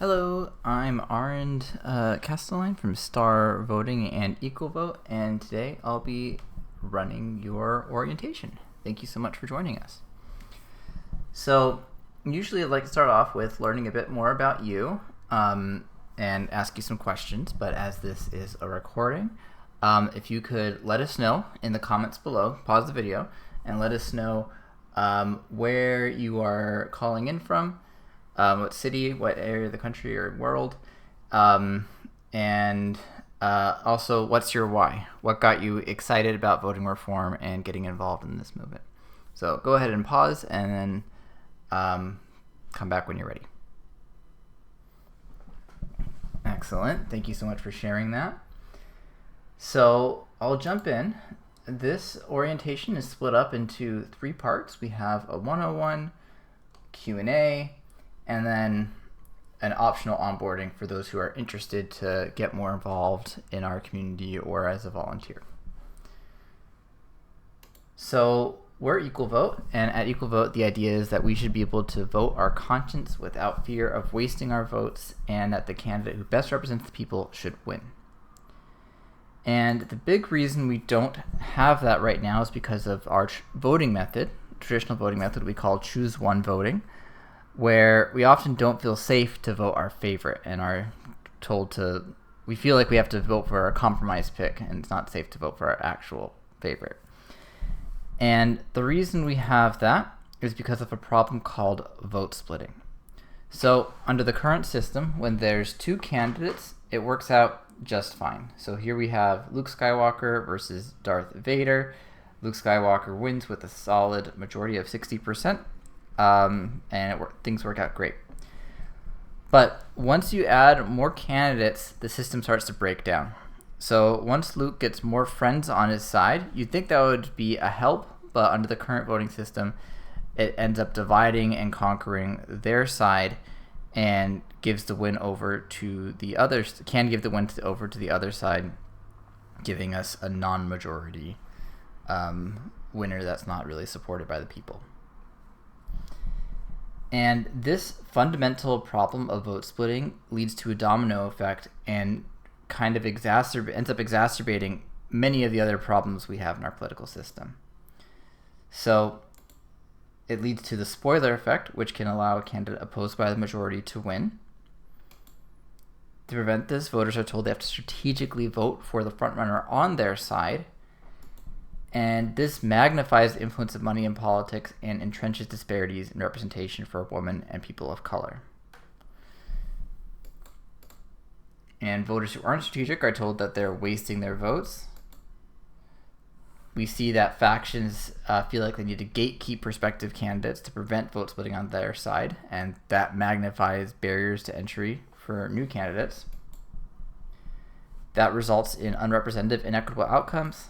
Hello, I'm Arend Castelline from Star Voting and EqualVote, and today I'll be running your orientation. Thank you so much for joining us. So, usually I'd like to start off with learning a bit more about you and ask you some questions, but as this is a recording, if you could let us know in the comments below, pause the video, and let us know where you are calling in from, what city, what area of the country or world, and also what's your why? What got you excited about voting reform and getting involved in this movement? So go ahead and pause and then come back when you're ready. Excellent. Thank you so much for sharing that. So I'll jump in. This orientation is split up into 3 parts. We have a 101, Q&A, and then an optional onboarding for those who are interested to get more involved in our community or as a volunteer. So we're EqualVote, and at EqualVote the idea is that we should be able to vote our conscience without fear of wasting our votes, and that the candidate who best represents the people should win. And the big reason we don't have that right now is because of our voting method, traditional voting method we call choose one voting, where we often don't feel safe to vote our favorite and are told to, we feel like we have to vote for a compromise pick and it's not safe to vote for our actual favorite. And the reason we have that is because of a problem called vote splitting. So under the current system, when there's 2 candidates, it works out just fine. So here we have Luke Skywalker versus Darth Vader. Luke Skywalker wins with a solid majority of 60%. Things work out great. But once you add more candidates, the system starts to break down. So once Luke gets more friends on his side, you'd think that would be a help, but under the current voting system, it ends up dividing and conquering their side and gives the win over to the others, can give the win over to the other side, giving us a non-majority winner that's not really supported by the people. And this fundamental problem of vote splitting leads to a domino effect and kind of ends up exacerbating many of the other problems we have in our political system. So it leads to the spoiler effect, which can allow a candidate opposed by the majority to win. To prevent this, voters are told they have to strategically vote for the frontrunner on their side. And this magnifies the influence of money in politics and entrenches disparities in representation for women and people of color. And voters who aren't strategic are told that they're wasting their votes. We see that factions feel like they need to gatekeep prospective candidates to prevent vote splitting on their side, and that magnifies barriers to entry for new candidates. That results in unrepresentative, inequitable outcomes.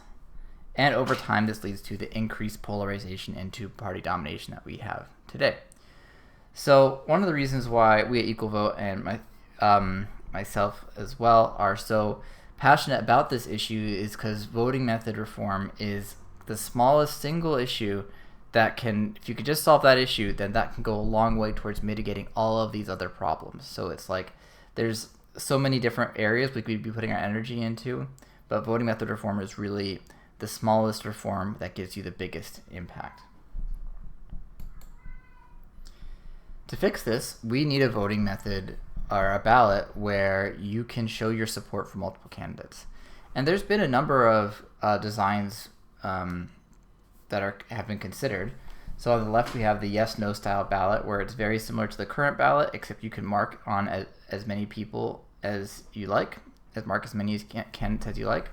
And over time, this leads to the increased polarization and two-party domination that we have today. So one of the reasons why we at EqualVote and myself as well are so passionate about this issue is because voting method reform is the smallest single issue that can, if you could just solve that issue, then that can go a long way towards mitigating all of these other problems. So it's like there's so many different areas we could be putting our energy into, but voting method reform is really the smallest reform that gives you the biggest impact. To fix this, we need a voting method or a ballot where you can show your support for multiple candidates. And there's been a number of designs that have been considered. So on the left we have the yes/no style ballot, where it's very similar to the current ballot, except you can mark on as many people as you like, mark as many candidates as you like.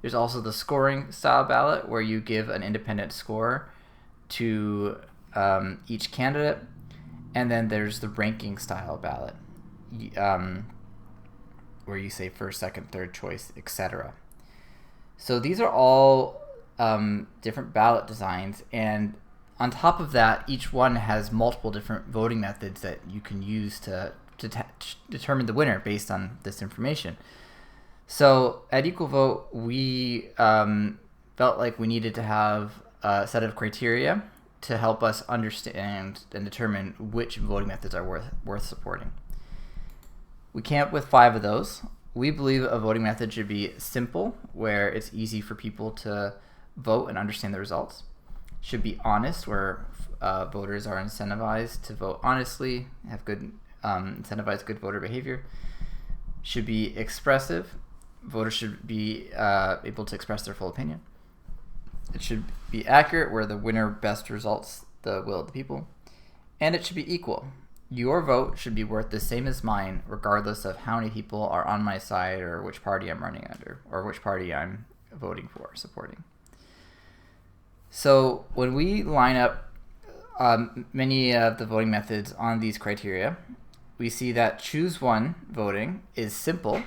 There's also the scoring style ballot, where you give an independent score to each candidate. And then there's the ranking style ballot, where you say first, second, third choice, etc. So these are all different ballot designs. And on top of that, each one has multiple different voting methods that you can use to determine the winner based on this information. So at EqualVote, we felt like we needed to have a set of criteria to help us understand and determine which voting methods are worth supporting. We came up with 5 of those. We believe a voting method should be simple, where it's easy for people to vote and understand the results. Should be honest, where voters are incentivized to vote honestly, have good incentivize good voter behavior. Should be expressive. Voters should be able to express their full opinion. It should be accurate, where the winner best results the will of the people. And it should be equal. Your vote should be worth the same as mine, regardless of how many people are on my side or which party I'm running under or which party I'm voting for, supporting. So when we line up many of the voting methods on these criteria, we see that choose one voting is simple,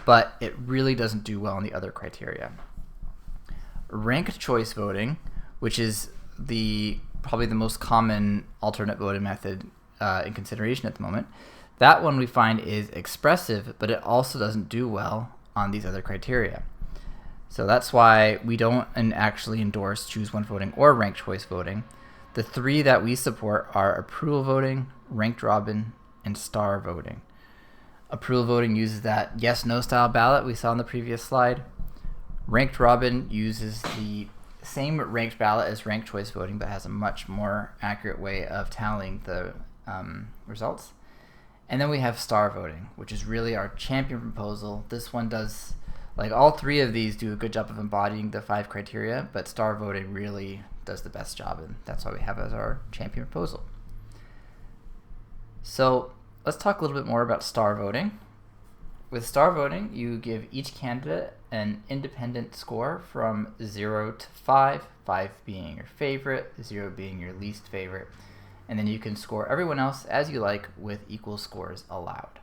but it really doesn't do well on the other criteria. Ranked choice voting, which is probably the most common alternate voting method in consideration at the moment, that one we find is expressive, but it also doesn't do well on these other criteria. So that's why we don't actually endorse choose one voting or ranked choice voting. The 3 that we support are approval voting, ranked robin, and star voting. Approval voting uses that yes/no style ballot we saw on the previous slide. Ranked robin uses the same ranked ballot as ranked choice voting, but has a much more accurate way of tallying the results. And then we have star voting, which is really our champion proposal. This one does, like all 3 of these, do a good job of embodying the 5 criteria, but star voting really does the best job, and that's why we have it as our champion proposal. So let's talk a little bit more about star voting. With star voting, you give each candidate an independent score from 0 to 5, 5 being your favorite, 0 being your least favorite, and then you can score everyone else as you like with equal scores allowed.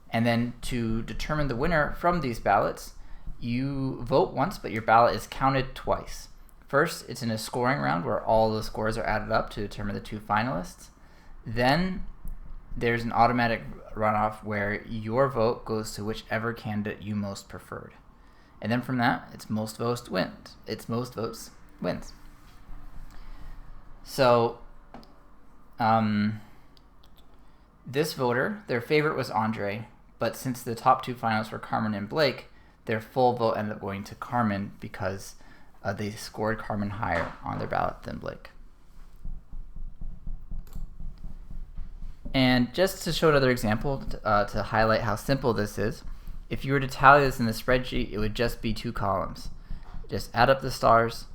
And then to determine the winner from these ballots, you vote once, but your ballot is counted twice. First, it's in a scoring round where all the scores are added up to determine the 2 finalists. Then there's an automatic runoff where your vote goes to whichever candidate you most preferred. And then from that, it's most votes wins. So this voter, their favorite was Andre, but since the top 2 finalists were Carmen and Blake, their full vote ended up going to Carmen because they scored Carmen higher on their ballot than Blake. And just to show another example to highlight how simple this is, if you were to tally this in the spreadsheet, it would just be 2 columns. Just add up the stars,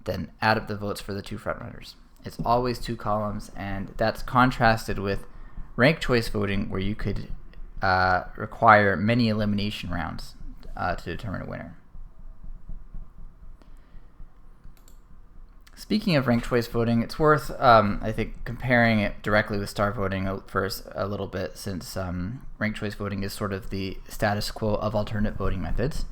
then add up the votes for the 2 frontrunners. It's always 2 columns, and that's contrasted with ranked choice voting, where you could require many elimination rounds to determine a winner. Speaking of ranked choice voting, it's worth, I think, comparing it directly with star voting first a little bit, since ranked choice voting is sort of the status quo of alternate voting methods.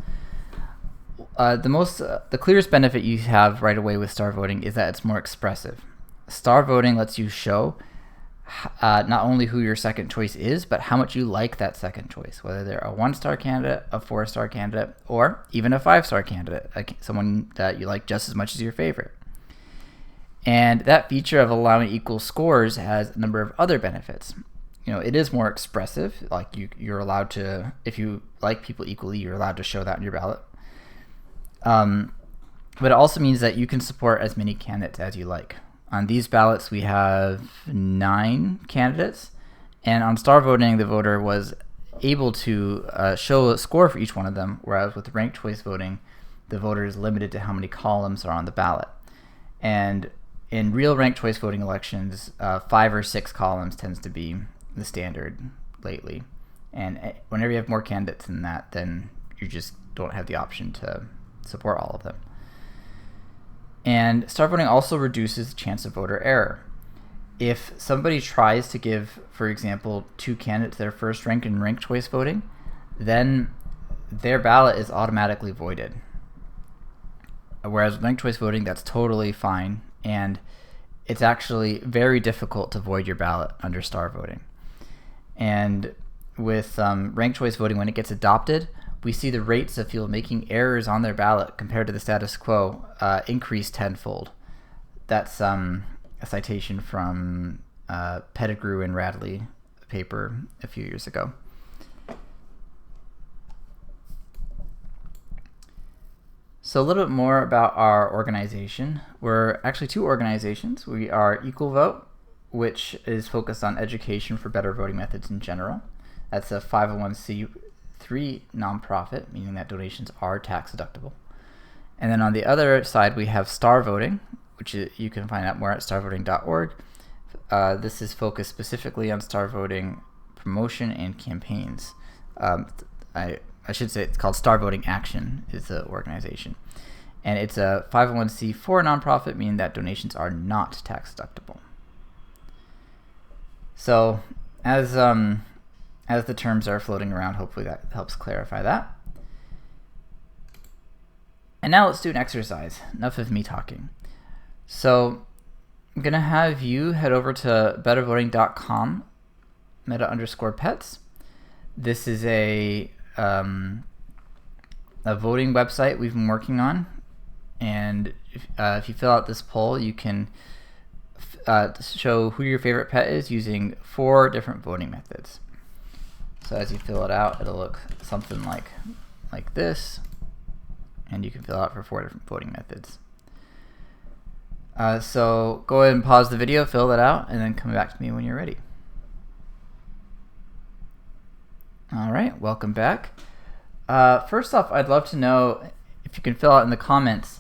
The clearest benefit you have right away with star voting is that it's more expressive. Star voting lets you show not only who your second choice is, but how much you like that second choice, whether they're a 1-star candidate, a 4-star candidate, or even a 5-star candidate, someone that you like just as much as your favorite. And that feature of allowing equal scores has a number of other benefits. It is more expressive. Like you're allowed to, if you like people equally, you're allowed to show that on your ballot. But it also means that you can support as many candidates as you like. On these ballots, we have 9 candidates, and on star voting, the voter was able to show a score for each one of them, whereas with ranked choice voting, the voter is limited to how many columns are on the ballot. And in real ranked choice voting elections, 5 or 6 columns tends to be the standard lately. And whenever you have more candidates than that, then you just don't have the option to support all of them. And star voting also reduces the chance of voter error. If somebody tries to give, for example, 2 candidates their first rank in ranked choice voting, then their ballot is automatically voided. Whereas with ranked choice voting, that's totally fine, and it's actually very difficult to void your ballot under star voting. And with ranked choice voting, when it gets adopted, we see the rates of people making errors on their ballot compared to the status quo increase tenfold. That's a citation from Pettigrew and Radley paper a few years ago. So a little bit more about our organization. We're actually two organizations. We are EqualVote, which is focused on education for better voting methods in general. That's a 501c3 nonprofit, meaning that donations are tax deductible. And then on the other side, we have Star Voting, which you can find out more at starvoting.org. This is focused specifically on Star Voting promotion and campaigns. I should say it's called Star Voting Action is the organization. And it's a 501c4 nonprofit, meaning that donations are not tax deductible. So as the terms are floating around, hopefully that helps clarify that. And now let's do an exercise. Enough of me talking. So I'm going to have you head over to bettervoting.com, meta_pets. This is a voting website we've been working on. And if you fill out this poll, you can show who your favorite pet is using 4 different voting methods. So as you fill it out, it'll look something like this. And you can fill out for 4 different voting methods. So go ahead and pause the video, fill that out, and then come back to me when you're ready. All right, welcome back. First off, I'd love to know if you can fill out in the comments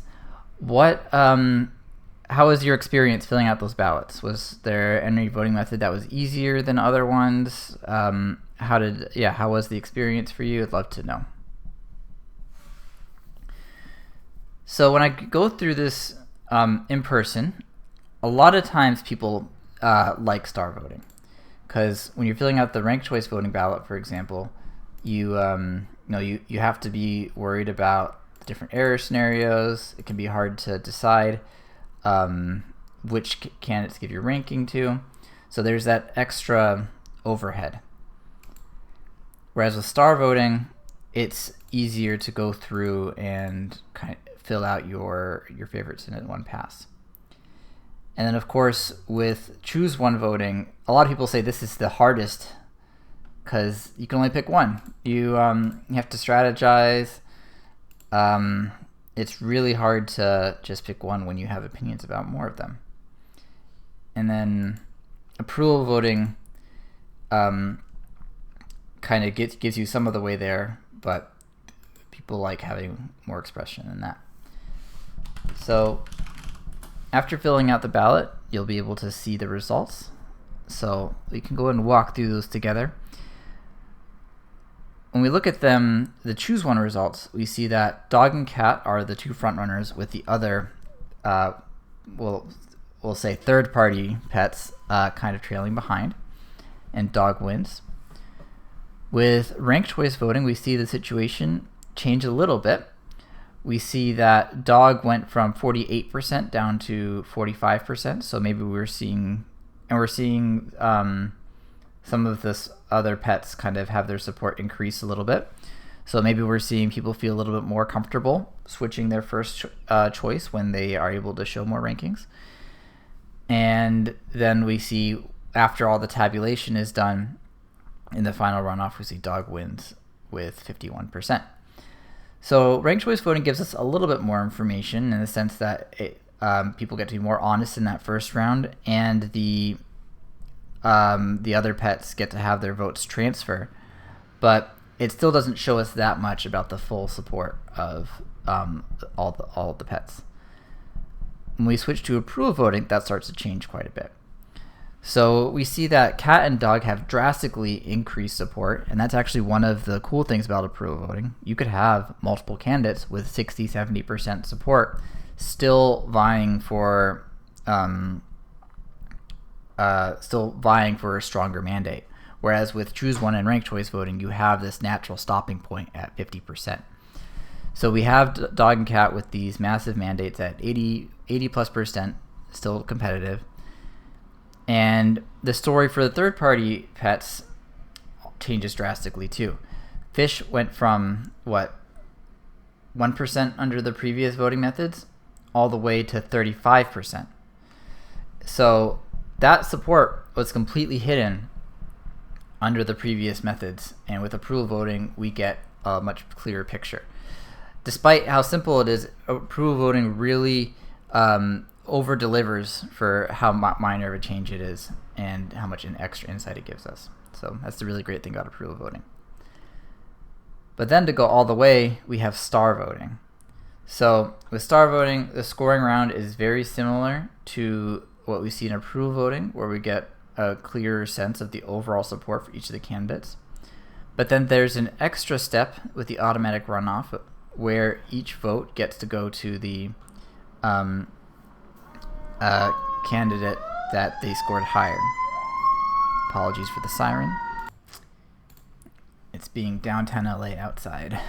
how was your experience filling out those ballots? Was there any voting method that was easier than other ones? How was the experience for you? I'd love to know. So when I go through this in person, a lot of times people like Star Voting, because when you're filling out the ranked choice voting ballot, for example, you have to be worried about the different error scenarios. It can be hard to decide which candidates give your ranking to. So there's that extra overhead. Whereas with Star Voting, it's easier to go through and kind of fill out your favorites in one pass. And then of course with Choose One voting, a lot of people say this is the hardest because you can only pick one. You have to strategize. It's really hard to just pick one when you have opinions about more of them. And then approval voting kind of gives you some of the way there, but people like having more expression than that. So after filling out the ballot, you'll be able to see the results. So we can go ahead and walk through those together. When we look at them, the Choose One results, we see that dog and cat are the 2 front runners, with the other, we'll say third-party pets kind of trailing behind, and dog wins. With ranked choice voting, we see the situation change a little bit. We see that dog went from 48% down to 45%. So maybe we're seeing some of this other pets kind of have their support increase a little bit. So maybe we're seeing people feel a little bit more comfortable switching their first choice when they are able to show more rankings. And then we see after all the tabulation is done, in the final runoff, we see dog wins with 51%. So ranked choice voting gives us a little bit more information in the sense that people get to be more honest in that first round, and the other pets get to have their votes transfer. But it still doesn't show us that much about the full support of all the pets. When we switch to approval voting, that starts to change quite a bit. So we see that cat and dog have drastically increased support, and that's actually one of the cool things about approval voting. You could have multiple candidates with 60-70% support still vying for a stronger mandate. Whereas with Choose One and ranked choice voting, you have this natural stopping point at 50%. So we have dog and cat with these massive mandates at 80+%, still competitive. And the story for the third-party pets changes drastically too. Fish went from 1% under the previous voting methods all the way to 35%. So that support was completely hidden under the previous methods, and with approval voting we get a much clearer picture. despite how simple it is, approval voting really over delivers for how minor of a change it is and how much an extra insight it gives us. So that's the really great thing about approval voting. But then to go all the way, we have star voting. So with star voting, the scoring round is very similar to what we see in approval voting, where we get a clearer sense of the overall support for each of the candidates. But then there's an extra step with the automatic runoff, where each vote gets to go to the candidate that they scored higher. Apologies for the siren. It's being downtown LA outside.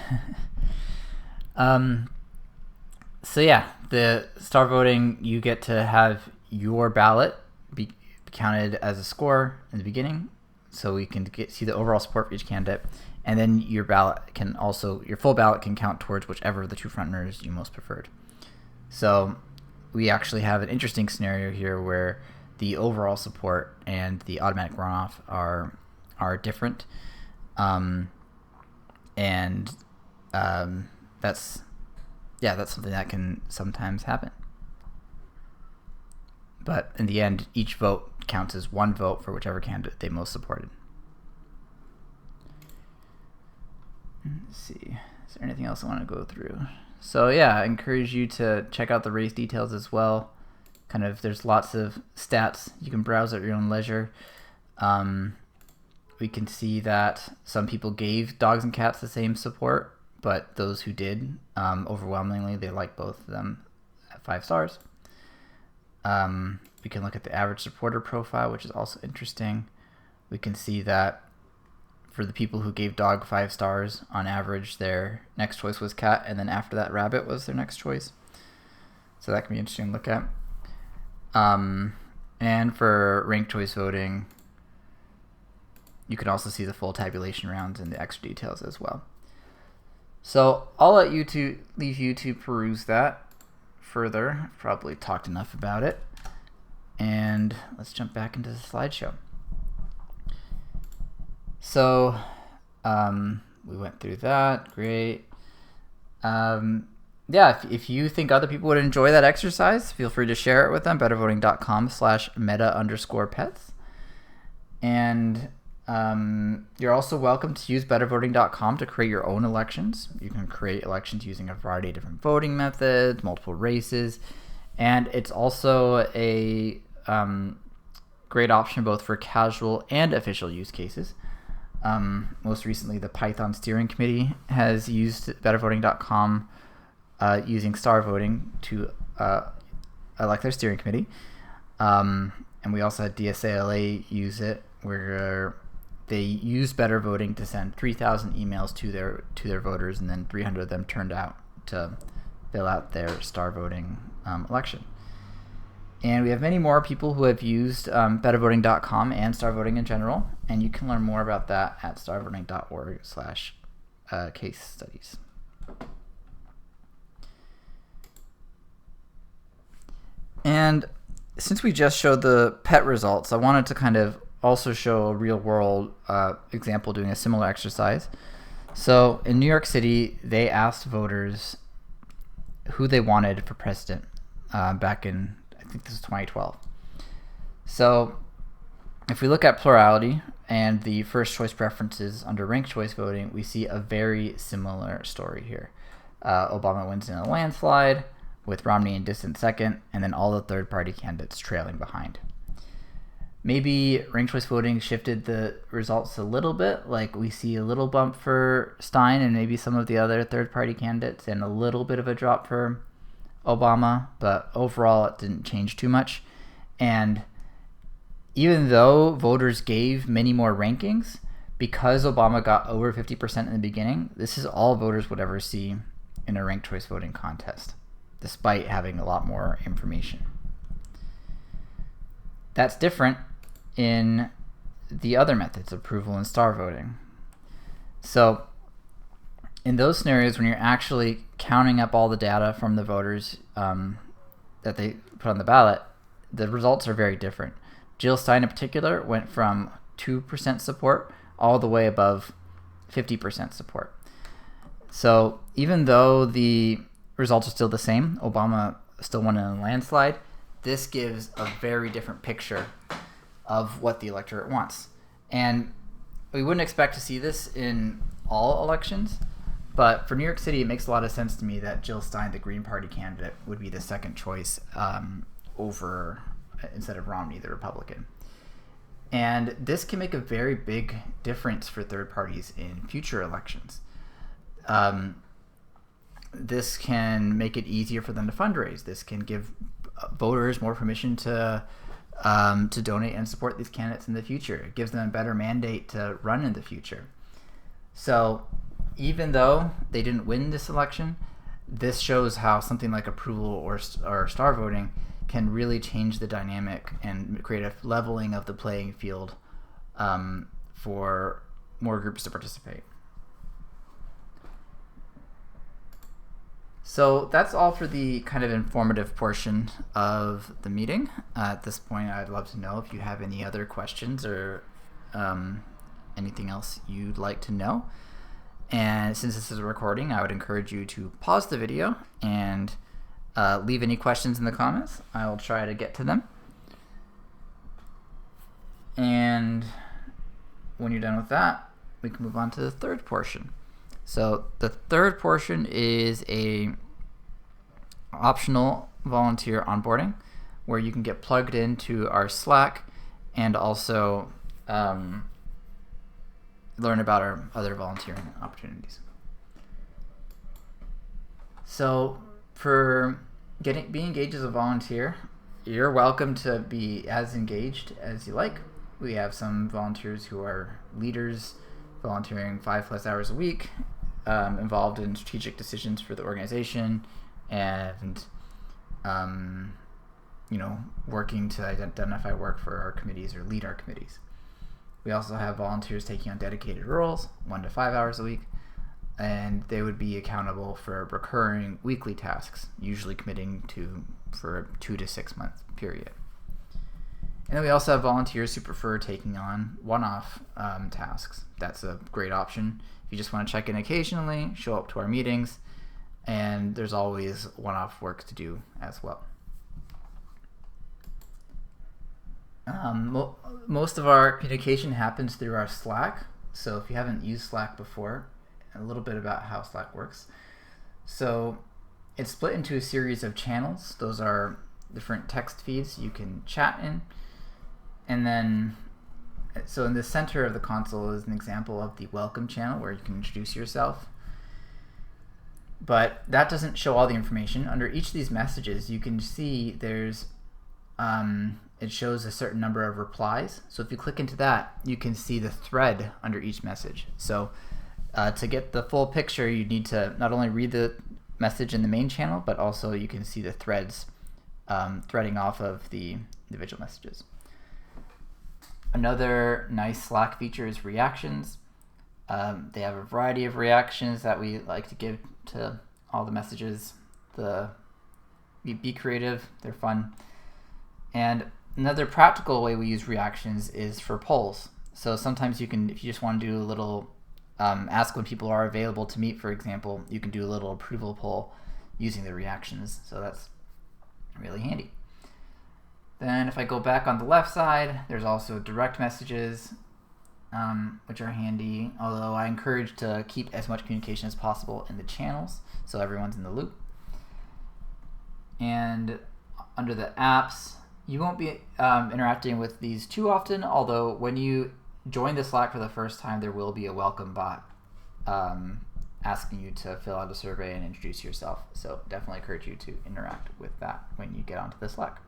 So yeah, the star voting, you get to have your ballot be counted as a score in the beginning, so we can see the overall support for each candidate, and then your full ballot can count towards whichever of the two frontrunners you most preferred. So we actually have an interesting scenario here where the overall support and the automatic runoff are different, that's something that can sometimes happen. But in the end, each vote counts as one vote for whichever candidate they most supported. Let's see. Is there anything else I want to go through? So yeah, I encourage you to check out the race details as well. There's lots of stats you can browse at your own leisure. We can see that some people gave dogs and cats the same support, but those who did, overwhelmingly, they like both of them at 5 stars. We can look at the average supporter profile, which is also interesting. We can see that for the people who gave dog 5 stars, on average, their next choice was cat, and then after that, rabbit was their next choice. So that can be interesting to look at. And for ranked choice voting, you can also see the full tabulation rounds and the extra details as well. So I'll leave you to peruse that further. I've probably talked enough about it. And let's jump back into the slideshow. So we went through that. Great. If you think other people would enjoy that exercise, feel free to share it with them. bettervoting.com/meta_pets. And you're also welcome to use bettervoting.com to create your own elections. You can create elections using a variety of different voting methods, multiple races, and it's also a great option both for casual and official use cases. Most recently, the Python Steering Committee has used bettervoting.com using star voting to elect their steering committee. And we also had DSALA use it, where they used Better Voting to send 3,000 emails to their voters, and then 300 of them turned out to fill out their star voting election. And we have many more people who have used bettervoting.com and star voting in general, and you can learn more about that at starvoting.org/case studies. And since we just showed the pet results, I wanted to kind of also show a real world example doing a similar exercise. So in New York City, they asked voters who they wanted for president back in, I think this was 2012. So if we look at plurality and the first choice preferences under ranked choice voting, we see a very similar story here. Obama wins in a landslide, with Romney in distant second, and then all the third-party candidates trailing behind. Maybe ranked choice voting shifted the results a little bit, like we see a little bump for Stein and maybe some of the other third-party candidates, and a little bit of a drop for Obama, but overall it didn't change too much. And even though voters gave many more rankings, because Obama got over 50% in the beginning, this is all voters would ever see in a ranked choice voting contest, despite having a lot more information. That's different in the other methods, approval and star voting. So in those scenarios, when you're actually counting up all the data from the voters that they put on the ballot, the results are very different. Jill Stein in particular went from 2% support all the way above 50% support. So even though the results are still the same, Obama still won in a landslide, this gives a very different picture of what the electorate wants. And we wouldn't expect to see this in all elections, but for New York City, it makes a lot of sense to me that Jill Stein, the Green Party candidate, would be the second choice instead of Romney, the Republican. And this can make a very big difference for third parties in future elections. This can make it easier for them to fundraise. This can give voters more permission to donate and support these candidates in the future. It gives them a better mandate to run in the future. So even though they didn't win this election, this shows how something like approval or star voting can really change the dynamic and create a leveling of the playing field for more groups to participate. So that's all for the kind of informative portion of the meeting. At this point, I'd love to know if you have any other questions or anything else you'd like to know. And since this is a recording, I would encourage you to pause the video and leave any questions in the comments. I will try to get to them. And when you're done with that, we can move on to the third portion. So the third portion is a optional volunteer onboarding where you can get plugged into our Slack and also learn about our other volunteering opportunities. So for being engaged as a volunteer, you're welcome to be as engaged as you like. We have some volunteers who are leaders volunteering 5+ hours a week, involved in strategic decisions for the organization and working to identify work for our committees or lead our committees. We also have volunteers taking on dedicated roles, 1 to 5 hours a week, and they would be accountable for recurring weekly tasks, usually committing for a 2 to 6 month period. And then we also have volunteers who prefer taking on one-off tasks. That's a great option. If you just want to check in occasionally, show up to our meetings, and there's always one-off work to do as well. Most of our communication happens through our Slack. So if you haven't used Slack before, a little bit about how Slack works. So it's split into a series of channels. Those are different text feeds you can chat in. And then, so in the center of the console is an example of the welcome channel where you can introduce yourself. But that doesn't show all the information. Under each of these messages, you can see there's it shows a certain number of replies. So if you click into that, you can see the thread under each message. So to get the full picture, you need to not only read the message in the main channel, but also you can see the threads threading off of the individual messages. Another nice Slack feature is reactions. They have a variety of reactions that we like to give to all the messages. Be creative, they're fun. And another practical way we use reactions is for polls. So sometimes you can, if you just want to do a little ask when people are available to meet, for example, you can do a little approval poll using the reactions. So that's really handy. Then if I go back on the left side, there's also direct messages, which are handy, although I encourage to keep as much communication as possible in the channels so everyone's in the loop. And under the apps, you won't be interacting with these too often, although when you join the Slack for the first time, there will be a welcome bot asking you to fill out a survey and introduce yourself. So definitely encourage you to interact with that when you get onto the Slack.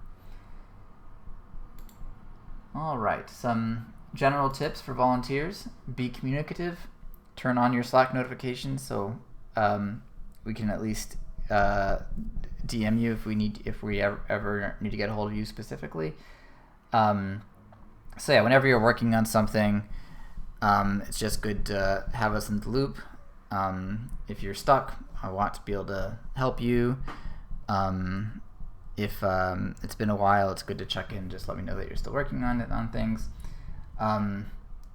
All right, some general tips for volunteers. Be communicative. Turn on your Slack notifications so we can at least DM you if we ever need to get a hold of you specifically. So yeah, whenever you're working on something, it's just good to have us in the loop. If you're stuck, I want to be able to help you. If it's been a while, it's good to check in. Just let me know that you're still working on things. And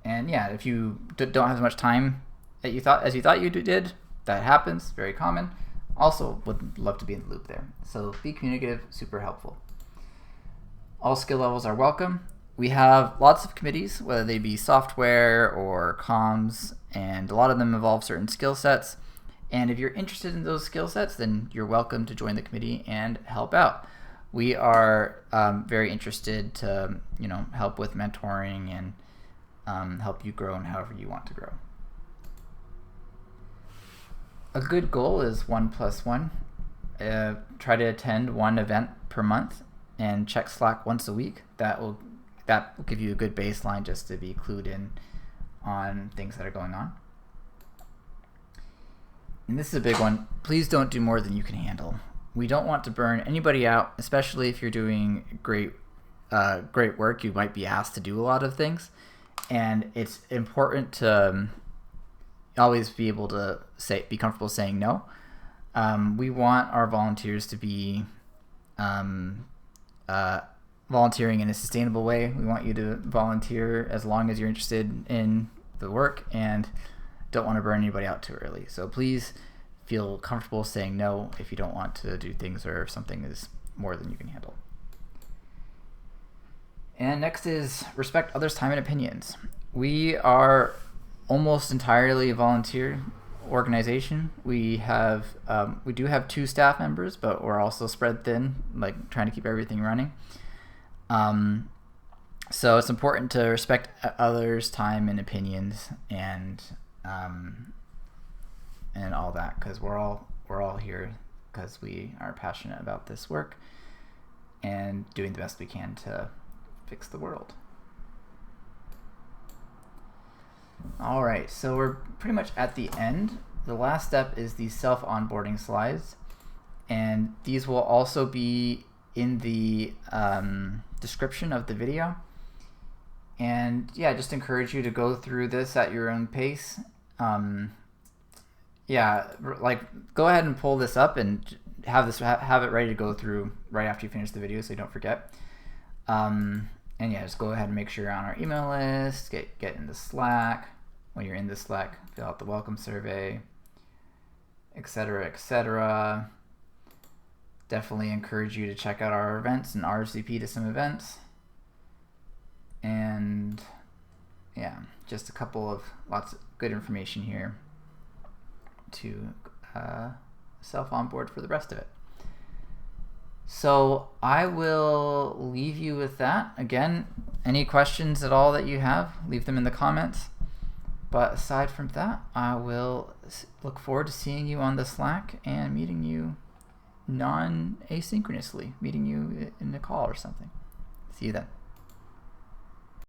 yeah, if you don't have as much time as you thought you did, that happens, very common. Also would love to be in the loop there. So be communicative, super helpful. All skill levels are welcome. We have lots of committees, whether they be software or comms, and a lot of them involve certain skill sets. And if you're interested in those skill sets, then you're welcome to join the committee and help out. We are very interested to help with mentoring and help you grow in however you want to grow. A good goal is 1+1. Try to attend one event per month and check Slack once a week. That will give you a good baseline just to be clued in on things that are going on. And this is a big one. Please don't do more than you can handle. We don't want to burn anybody out, especially if you're doing great work. You might be asked to do a lot of things, and it's important to always be able to be comfortable saying no. We want our volunteers to be volunteering in a sustainable way. We want you to volunteer as long as you're interested in the work and don't want to burn anybody out too early. So please feel comfortable saying no if you don't want to do things or if something is more than you can handle. And next is respect others' time and opinions. We are almost entirely a volunteer organization. We do have 2 staff members, but we're also spread thin, like trying to keep everything running. So it's important to respect others' time and opinions and all that, because we're all here because we are passionate about this work and doing the best we can to fix the world. All right, so we're pretty much at the end. The last step is the self-onboarding slides, and these will also be in the description of the video. And yeah, just encourage you to go through this at your own pace. Go ahead and pull this up and have it ready to go through right after you finish the video, so you don't forget. And yeah, just go ahead and make sure you're on our email list, get in the Slack. When you're in the Slack, fill out the welcome survey, etc., etc. Definitely encourage you to check out our events and RSVP to some events. And yeah, just a couple of lots of good information here to self-onboard for the rest of it. So I will leave you with that. Again, any questions at all that you have, leave them in the comments. But aside from that, I will look forward to seeing you on the Slack and meeting you non-asynchronously, meeting you in a call or something. See you then.